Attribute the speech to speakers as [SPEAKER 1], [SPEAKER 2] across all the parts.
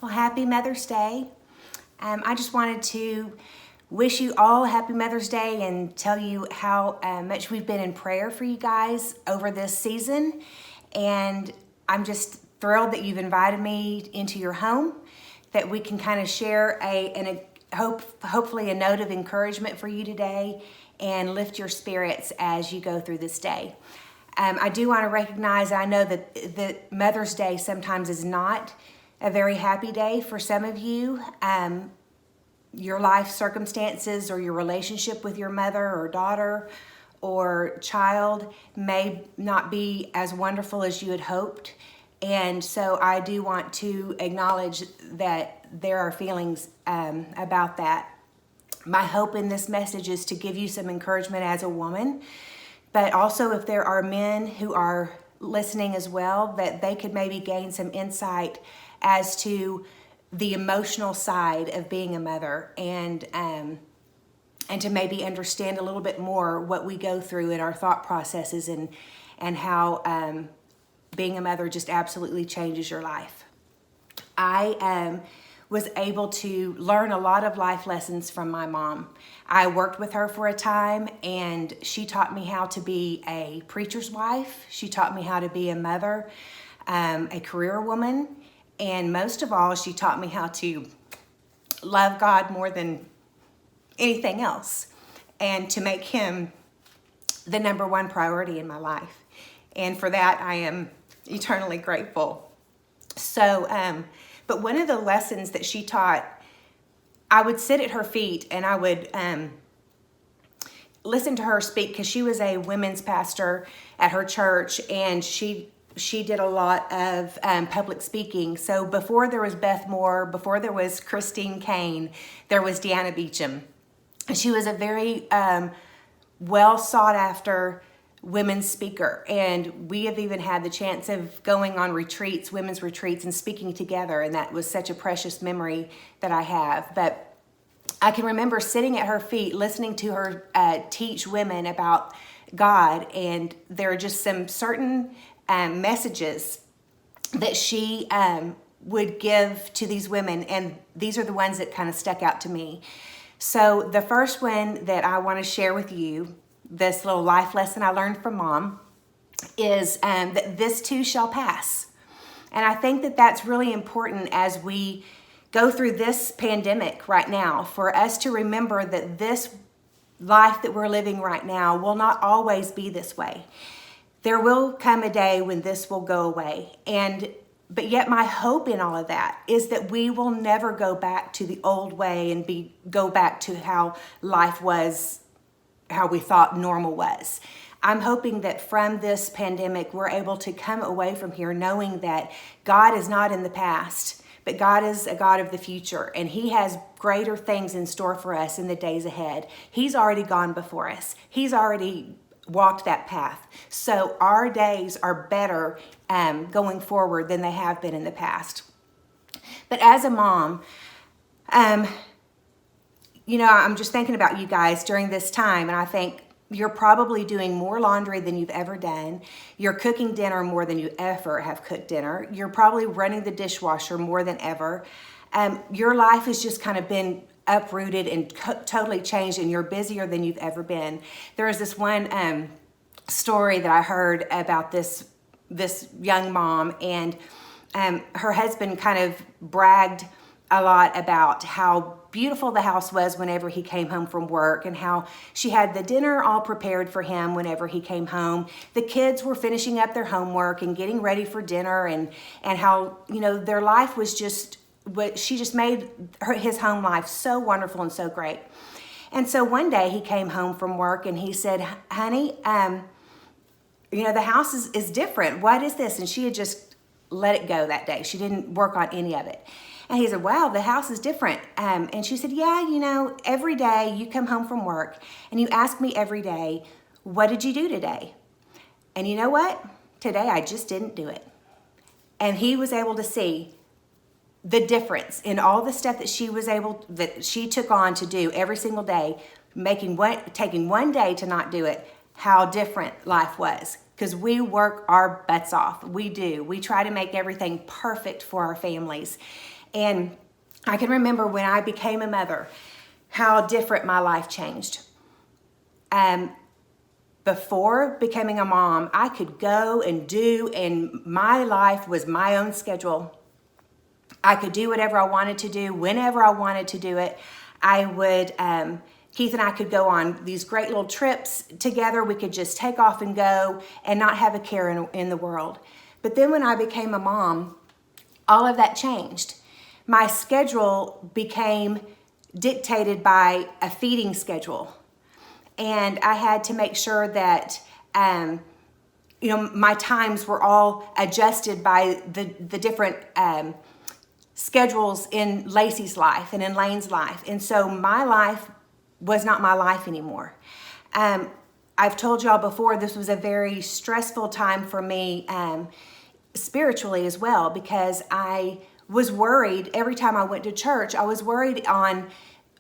[SPEAKER 1] Well, happy Mother's Day. I just wanted to wish you all a happy Mother's Day and tell you how much we've been in prayer for you guys over this season. And I'm just thrilled that you've invited me into your home, that we can kind of share hopefully a note of encouragement for you today and lift your spirits as you go through this day. I do want to recognize, I know that Mother's Day sometimes is not a very happy day for some of you. Your life circumstances or your relationship with your mother or daughter or child may not be as wonderful as you had hoped. And so I do want to acknowledge that there are feelings about that. My hope in this message is to give you some encouragement as a woman, but also if there are men who are listening as well, that they could maybe gain some insight as to the emotional side of being a mother and to maybe understand a little bit more what we go through in our thought processes and how being a mother just absolutely changes your life. I was able to learn a lot of life lessons from my mom. I worked with her for a time, and she taught me how to be a preacher's wife. She taught me how to be a mother, a career woman, and most of all, she taught me how to love God more than anything else and to make Him the number one priority in my life. And for that, I am eternally grateful. So, but one of the lessons that she taught, I would sit at her feet and I would listen to her speak, because she was a women's pastor at her church, and she did a lot of public speaking. So before there was Beth Moore, before there was Christine Kane, there was Deanna Beecham. And she was a very well sought after women's speaker. And we have even had the chance of going on retreats, women's retreats, and speaking together. And that was such a precious memory that I have. But I can remember sitting at her feet, listening to her teach women about God. And there are just some certain messages that she would give to these women. And these are the ones that kind of stuck out to me. So the first one that I want to share with you, this little life lesson I learned from Mom, is that this too shall pass. And I think that that's really important as we go through this pandemic right now, for us to remember that this life that we're living right now will not always be this way. There will come a day when this will go away. But yet my hope in all of that is that we will never go back to the old way and go back to how life was, how we thought normal was. I'm hoping that from this pandemic, we're able to come away from here knowing that God is not in the past, but God is a God of the future, and He has greater things in store for us in the days ahead. He's already gone before us. He's already walked that path. So our days are better going forward than they have been in the past. But as a mom, I'm just thinking about you guys during this time, and I think you're probably doing more laundry than you've ever done. You're cooking dinner more than you ever have cooked dinner. You're probably running the dishwasher more than ever. Your life has just kind of been uprooted and totally changed, and you're busier than you've ever been. There was this one story that I heard about this young mom, and her husband kind of bragged a lot about how beautiful the house was whenever he came home from work, and how she had the dinner all prepared for him whenever he came home. The kids were finishing up their homework and getting ready for dinner, and how, their life was just what she just made his home life so wonderful and so great. And so one day he came home from work and he said, "Honey, the house is different. What is this?" And she had just let it go that day. She didn't work on any of it. And he said, "Wow, the house is different." And she said, "Yeah, every day you come home from work and you ask me every day, what did you do today? And you know what? Today I just didn't do it." And he was able to see the difference in all the stuff that she took on to do every single day, taking one day to not do it, how different life was because we work our butts off. We do. We try to make everything perfect for our families. And I can remember when I became a mother, how different my life changed. Before becoming a mom, I could go and do, and my life was my own schedule. I could do whatever I wanted to do, whenever I wanted to do it. I would, Keith and I could go on these great little trips together. We could just take off and go and not have a care in the world. But then when I became a mom, all of that changed. My schedule became dictated by a feeding schedule. And I had to make sure that, my times were all adjusted by the different schedules in Lacey's life and in Lane's life. And so my life was not my life anymore. I've told y'all before, this was a very stressful time for me spiritually as well, because I was worried every time I went to church. I was worried on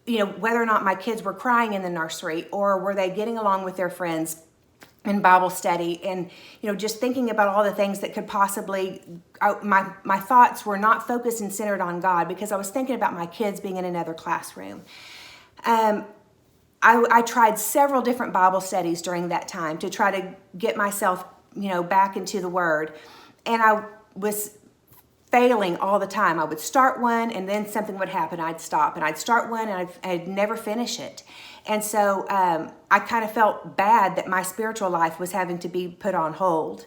[SPEAKER 1] whether or not my kids were crying in the nursery, or were they getting along with their friends in Bible study, and just thinking about all the things that could possibly, my thoughts were not focused and centered on God, because I was thinking about my kids being in another classroom. I tried several different Bible studies during that time to try to get myself, back into the Word, and I was failing all the time. I would start one and then something would happen. I'd stop, and I'd start one and I'd never finish it. And so I kind of felt bad that my spiritual life was having to be put on hold.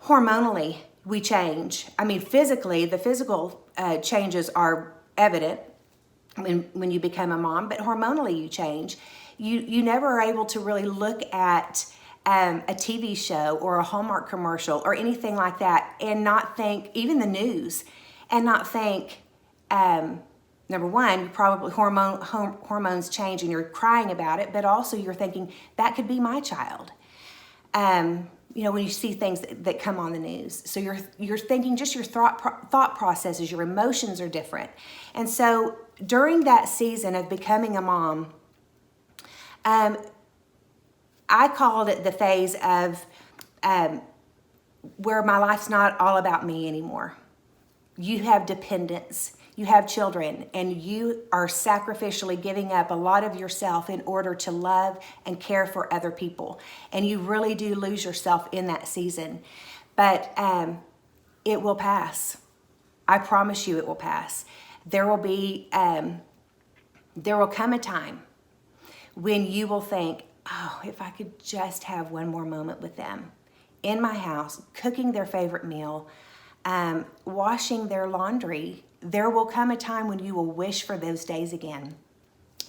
[SPEAKER 1] Hormonally, we change. I mean, physically, the physical changes are evident when you become a mom, but hormonally you change. You never are able to really look at a TV show or a Hallmark commercial or anything like that and not think, even the news, and not think, number one, probably hormones change and you're crying about it, but also you're thinking, that could be my child. When you see things that come on the news. So you're thinking, just your thought processes, your emotions are different. And so during that season of becoming a mom, I called it the phase of where my life's not all about me anymore. You have dependents, you have children, and you are sacrificially giving up a lot of yourself in order to love and care for other people. And you really do lose yourself in that season. But it will pass. I promise you it will pass. There will come a time when you will think, oh, if I could just have one more moment with them in my house, cooking their favorite meal, washing their laundry. There will come a time when you will wish for those days again,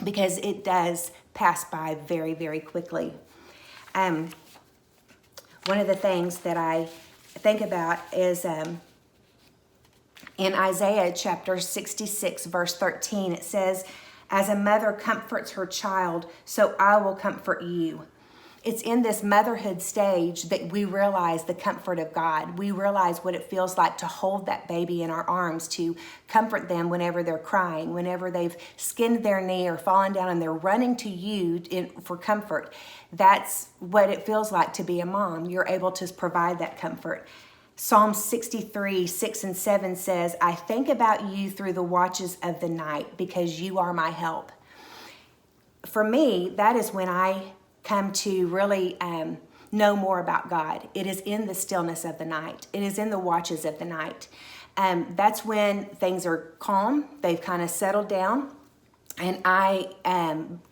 [SPEAKER 1] because it does pass by very, very quickly. One of the things that I think about is in Isaiah chapter 66, verse 13, it says, "As a mother comforts her child, so I will comfort you." It's in this motherhood stage that we realize the comfort of God. We realize what it feels like to hold that baby in our arms, to comfort them whenever they're crying, whenever they've skinned their knee or fallen down and they're running to you for comfort. That's what it feels like to be a mom. You're able to provide that comfort. Psalm 63, 6 and 7 says, "I think about you through the watches of the night because you are my help." For me, that is when I come to really know more about God. It is in the stillness of the night. It is in the watches of the night. That's when things are calm. They've kind of settled down. And I,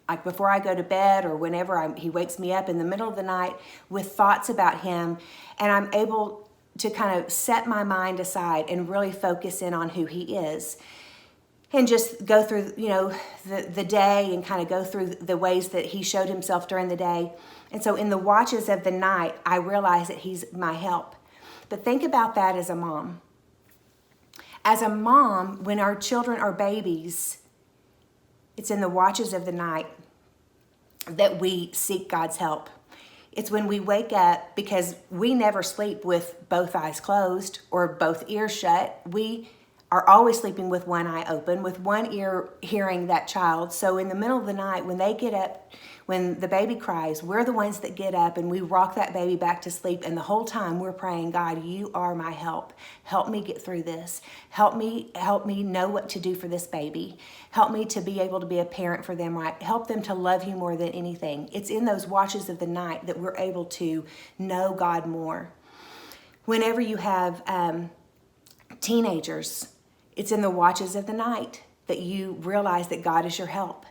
[SPEAKER 1] like before I go to bed or whenever he wakes me up in the middle of the night with thoughts about him, and I'm able to kind of set my mind aside and really focus in on who he is. And just go through, the day and kind of go through the ways that he showed himself during the day. And so in the watches of the night, I realize that he's my help. But think about that as a mom. As a mom, when our children are babies, it's in the watches of the night that we seek God's help. It's when we wake up, because we never sleep with both eyes closed or both ears shut. We are always sleeping with one eye open, with one ear hearing that child. So in the middle of the night, when they get up, when the baby cries, we're the ones that get up and we rock that baby back to sleep. And the whole time we're praying, God, you are my help. Help me get through this. Help me know what to do for this baby. Help me to be able to be a parent for them, right? Help them to love you more than anything. It's in those watches of the night that we're able to know God more. Whenever you have teenagers, it's in the watches of the night that you realize that God is your help.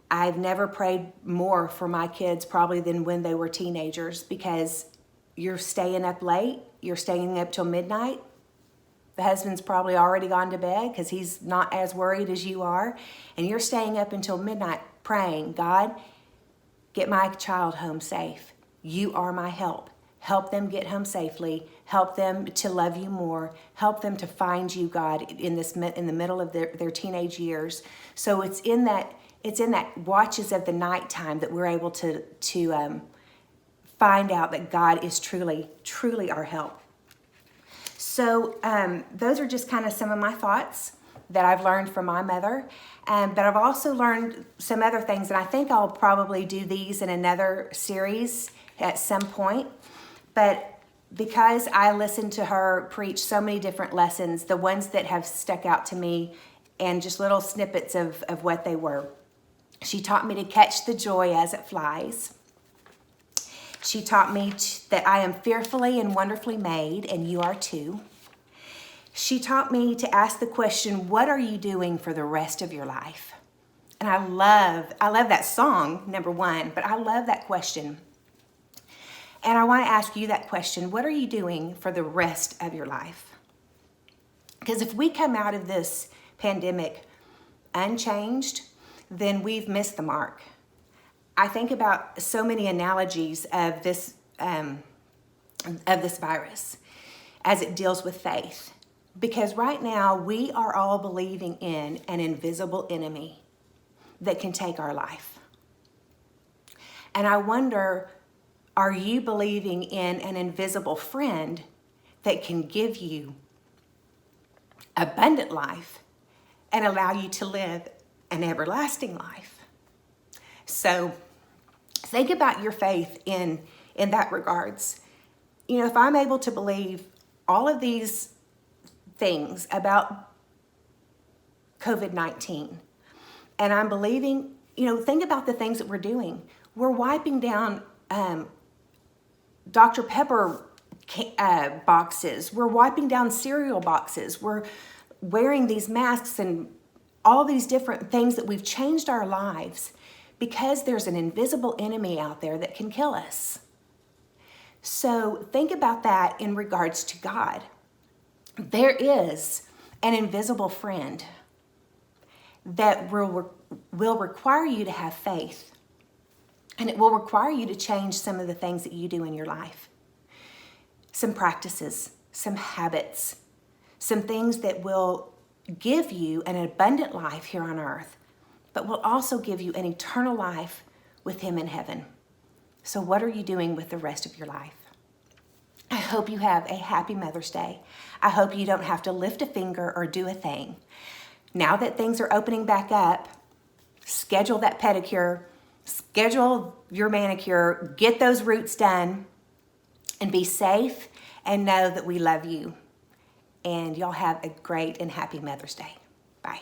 [SPEAKER 1] I've never prayed more for my kids probably than when they were teenagers, because you're staying up late, you're staying up till midnight. The husband's probably already gone to bed because he's not as worried as you are. And you're staying up until midnight praying, God, get my child home safe. You are my help. Help them get home safely. Help them to love you more. Help them to find you, God, in the middle of their teenage years. So it's in that watches of the nighttime that we're able to find out that God is truly, truly our help. So those are just kind of some of my thoughts that I've learned from my mother. But I've also learned some other things, and I think I'll probably do these in another series at some point. But because I listened to her preach so many different lessons, the ones that have stuck out to me and just little snippets of what they were. She taught me to catch the joy as it flies. She taught me that I am fearfully and wonderfully made, and you are too. She taught me to ask the question, what are you doing for the rest of your life? And I love that song, number one, but I love that question. And I want to ask you that question, what are you doing for the rest of your life? Because if we come out of this pandemic unchanged, then we've missed the mark. I think about so many analogies of this virus as it deals with faith. Because right now we are all believing in an invisible enemy that can take our life. And I wonder, are you believing in an invisible friend that can give you abundant life and allow you to live an everlasting life? So think about your faith in that regards. You know, if I'm able to believe all of these things about COVID-19, and I'm believing, think about the things that we're doing. We're wiping down Dr. Pepper boxes. We're wiping down cereal boxes. We're wearing these masks and all these different things that we've changed our lives because there's an invisible enemy out there that can kill us. So think about that in regards to God. There is an invisible friend that will require you to have faith. And it will require you to change some of the things that you do in your life. Some practices, some habits, some things that will give you an abundant life here on earth, but will also give you an eternal life with Him in heaven. So what are you doing with the rest of your life? I hope you have a happy Mother's Day. I hope you don't have to lift a finger or do a thing. Now that things are opening back up, schedule that pedicure, schedule your manicure, get those roots done, and be safe and know that we love you. And y'all have a great and happy Mother's Day. Bye.